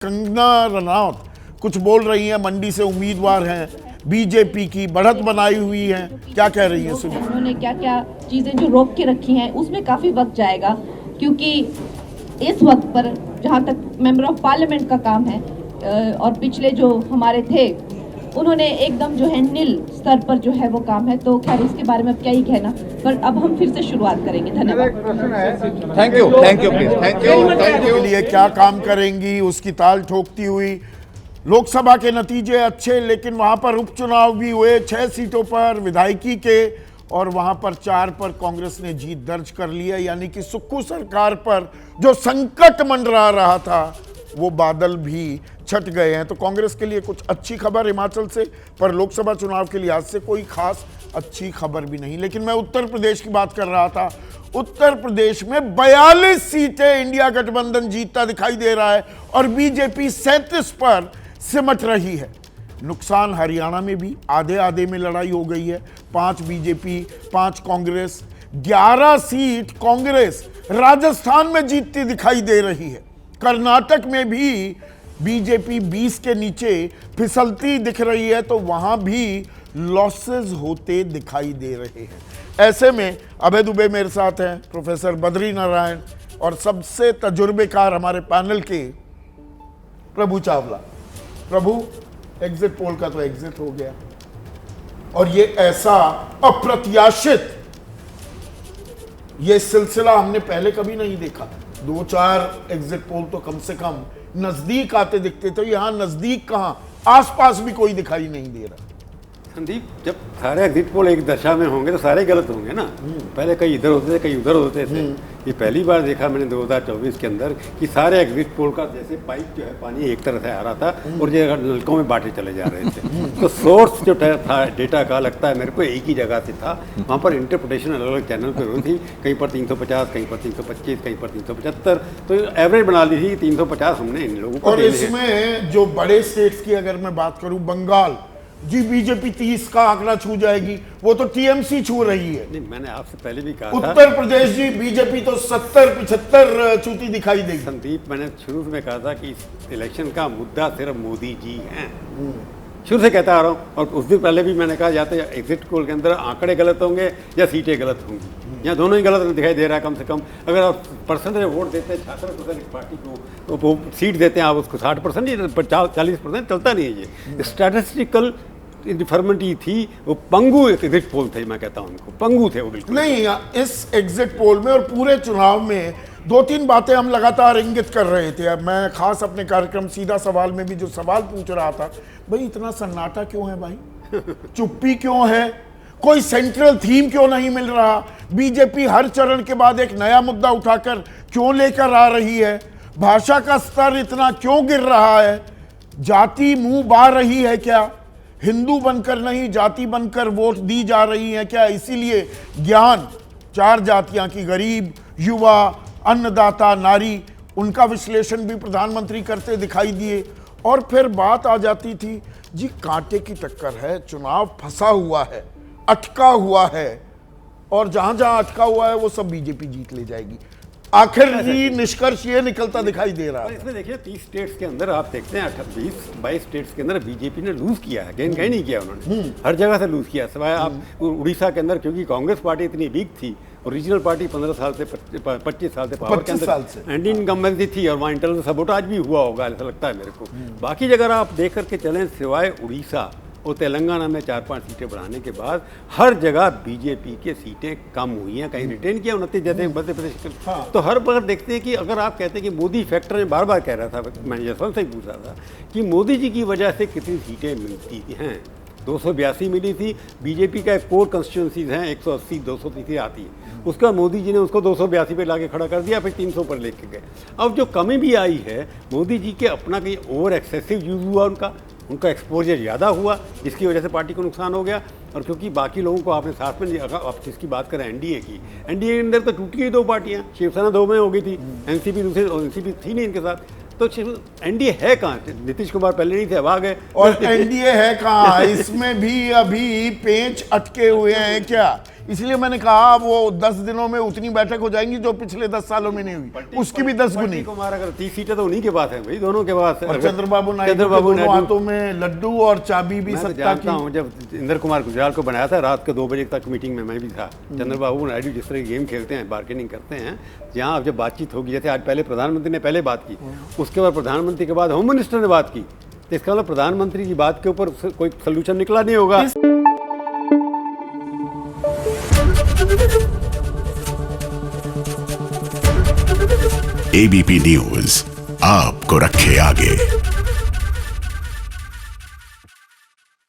कंगना रनौत कुछ बोल रही हैं, मंडी से उम्मीदवार हैं, बीजेपी की बढ़त बनाई हुई है, क्या कह रही हैं? सुनिए उन्होंने क्या क्या चीजें जो रोक के रखी हैं उसमें काफी वक्त जाएगा, क्योंकि इस वक्त पर जहां तक मेंबर ऑफ पार्लियामेंट का काम है और पिछले जो हमारे थे उन्होंने एकदम जो है नील स्तर पर जो है वो काम है, तो खैर इसके बारे में अब क्या ही कहना, पर अब हम फिर से शुरुआत करेंगे। धन्यवाद। Thank you please, thank you. के लिए क्या काम करेंगी उसकी ताल ठोकती हुई। लोकसभा के नतीजे अच्छे, लेकिन वहां पर उपचुनाव भी हुए 6 सीटों पर विधायकी के, और वहां पर 4 पर कांग्रेस ने जीत दर्ज कर ली है। यानी कि सुक्खू सरकार पर जो संकट मंडरा रहा था वो बादल भी छट गए हैं। तो कांग्रेस के लिए कुछ अच्छी खबर हिमाचल से, पर लोकसभा चुनाव के लिहाज से कोई खास अच्छी खबर भी नहीं। लेकिन मैं उत्तर प्रदेश की बात कर रहा था। उत्तर प्रदेश में 42 सीटें इंडिया गठबंधन जीतता दिखाई दे रहा है और बीजेपी 37 पर सिमट रही है। नुकसान हरियाणा में भी आधे आधे में लड़ाई हो गई है, 5 बीजेपी 5 कांग्रेस, 11 सीट कांग्रेस राजस्थान में जीतती दिखाई दे रही है। कर्नाटक में भी बीजेपी 20 के नीचे फिसलती दिख रही है, तो वहां भी लॉसेस होते दिखाई दे रहे हैं। ऐसे में अभय दुबे मेरे साथ हैं, प्रोफेसर बद्री नारायण और सबसे तजुर्बेकार हमारे पैनल के प्रभु चावला। प्रभु, एग्जिट पोल का तो एग्जिट हो गया और ये ऐसा अप्रत्याशित ये सिलसिला हमने पहले कभी नहीं देखा। 2-4 एग्जिट पोल तो कम से कम नजदीक आते दिखते थे, यहां नजदीक कहां, आसपास भी कोई दिखाई नहीं दे रहा। संदीप, जब सारे एग्जिट पोल एक दशा में होंगे तो सारे गलत होंगे ना। पहले कई इधर होते थे, कई उधर होते थे। ये पहली बार देखा मैंने 2024 के अंदर कि सारे एग्जिट पोल का जैसे पाइप जो है पानी एक तरह से आ रहा था और जो नलकों में बांटे चले जा रहे थे। तो सोर्स जो था डेटा का, लगता है मेरे को एक ही जगह से था। वहाँ पर इंटरप्रिटेशन अलग अलग चैनल पर हुई थी, कहीं पर 350, कहीं पर 325, कहीं पर 375, तो एवरेज बना ली थी 350 हमने इन लोगों को। और इसमें जो बड़े स्टेट्स की अगर मैं बात करूं, बंगाल जी बीजेपी 30 का आंकड़ा छू जाएगी, वो तो टीएमसी छू रही है। नहीं, मैंने आपसे पहले भी कहा था उत्तर प्रदेश जी बीजेपी तो 70-75 छूती दिखाई देगी। संदीप, मैंने शुरू में कहा था कि इस इलेक्शन का मुद्दा सिर्फ मोदी जी हैं। शुरू से कहता आ रहा हूँ, और उस दिन पहले भी मैंने कहा जाते एग्जिट पोल के अंदर आंकड़े गलत होंगे या सीटें गलत होंगी, या दोनों ही गलत दिखाई दे रहा है। कम से कम अगर आप परसेंटेज वोट देते हैं 66% पार्टी को, तो वो सीट देते हैं आप उसको 60%, 40% चलता नहीं है। ये स्टैटिस्टिकल डिफॉर्मिटी थी, वो पंगु एग्जिट पोल थे। मैं कहता हूँ उनको पंगु थे वो बिल्कुल नहीं। इस एग्जिट पोल में और पूरे चुनाव में 2-3 बातें हम लगातार इंगित कर रहे थे। अब मैं खास अपने कार्यक्रम सीधा सवाल में भी जो सवाल पूछ रहा था, भाई इतना सन्नाटा क्यों है, भाई चुप्पी क्यों है, कोई सेंट्रल थीम क्यों नहीं मिल रहा, बीजेपी हर चरण के बाद एक नया मुद्दा उठाकर क्यों लेकर आ रही है, भाषा का स्तर इतना क्यों गिर रहा है, जाति मुंह बार रही है क्या, हिंदू बनकर नहीं जाति बनकर वोट दी जा रही है क्या, इसीलिए ज्ञान 4 जातियां की गरीब, युवा, अन्नदाता, नारी, उनका विश्लेषण भी प्रधानमंत्री करते दिखाई दिए। और फिर बात आ जाती थी जी कांटे की टक्कर है, चुनाव फंसा हुआ है, अटका हुआ है, और जहां जहां अटका हुआ है वो सब बीजेपी जीत ले जाएगी। आखिर जी निष्कर्ष ये निकलता दिखाई दे रहा है। इसमें देखिए 30 स्टेट्स के अंदर आप देखते हैं 22 स्टेट्स के अंदर बीजेपी ने लूज किया है, गेन कहीं नहीं किया उन्होंने, हर जगह से लूज किया। सिवाय आप उड़ीसा के अंदर, क्योंकि कांग्रेस पार्टी इतनी वीक थी और रीजनल पार्टी 15 साल से 25 साल से पावर के अंदर एंटी इनकम्बेंसी थी और वहाँ इंटरनल सबोटाज भी हुआ होगा, ऐसा लगता है मेरे को। बाकी जगह आप देख करके चलें, सिवाय उड़ीसा और तेलंगाना में 4-5 सीटें बढ़ाने के बाद हर जगह बीजेपी के सीटें कम हुई हैं, कहीं रिटेन किया 29 जैसे मध्य प्रदेश। तो हर बार देखते हैं कि अगर आप कहते हैं कि मोदी फैक्टर, में बार बार कह रहा था, मैं जसवंत से ही पूछ रहा था कि मोदी जी की वजह से कितनी सीटें मिलती हैं। 282 मिली थी। बीजेपी का एक कोर कंस्टिट्यूंसीज हैं 180-200 सीटें आती है, उसका मोदी जी ने उसको 282 पे लाके खड़ा कर दिया, फिर 300 पर लेके गए। अब जो कमी भी आई है, मोदी जी के अपना कहीं ओवर एक्सेसिव यूज हुआ, उनका एक्सपोजर ज़्यादा हुआ, जिसकी वजह से पार्टी को नुकसान हो गया। और क्योंकि बाकी लोगों को आपने साथ में लिया, अगर आप जिसकी बात करें एनडीए की, एनडीए के अंदर तो टूटी गई 2 पार्टियाँ, शिवसेना 2 में हो गई थी, एनसीपी दूसरे, और एनसीपी थी नहीं इनके साथ। तो एनडीए है कहाँ? नीतीश कुमार पहले नहीं थे, अब आ गए। और एनडीए है कहाँ? इसमें भी अभी पेंच अटके हुए हैं क्या? इसलिए मैंने कहा वो 10 दिनों में उतनी बैठक हो जाएंगी जो पिछले 10 सालों में नहीं हुई, उसकी भी 10 गुनी। कुमार अगर 30 सीटें तो उन्हीं के पास है भाई, दोनों के पास है। और चंद्रबाबू नायडू के दोनों हाथों में लड्डू और चाबी भी मैं तो सत्ता जानता की। हूं, जब इंद्र कुमार गुजराल को बनाया था रात के 2 बजे तक मीटिंग में मैं भी था। चंद्रबाबू नायडू जिस तरह की गेम खेलते हैं, बार्गेनिंग करते हैं, जहां अब जब बातचीत होगी, जैसे आज पहले प्रधानमंत्री ने पहले बात की, उसके बाद प्रधानमंत्री के बाद होम मिनिस्टर ने बात की, तो इसका मतलब प्रधानमंत्री की बात के ऊपर कोई सोल्यूशन निकला नहीं होगा। एबीपी न्यूज आपको रखे आगे।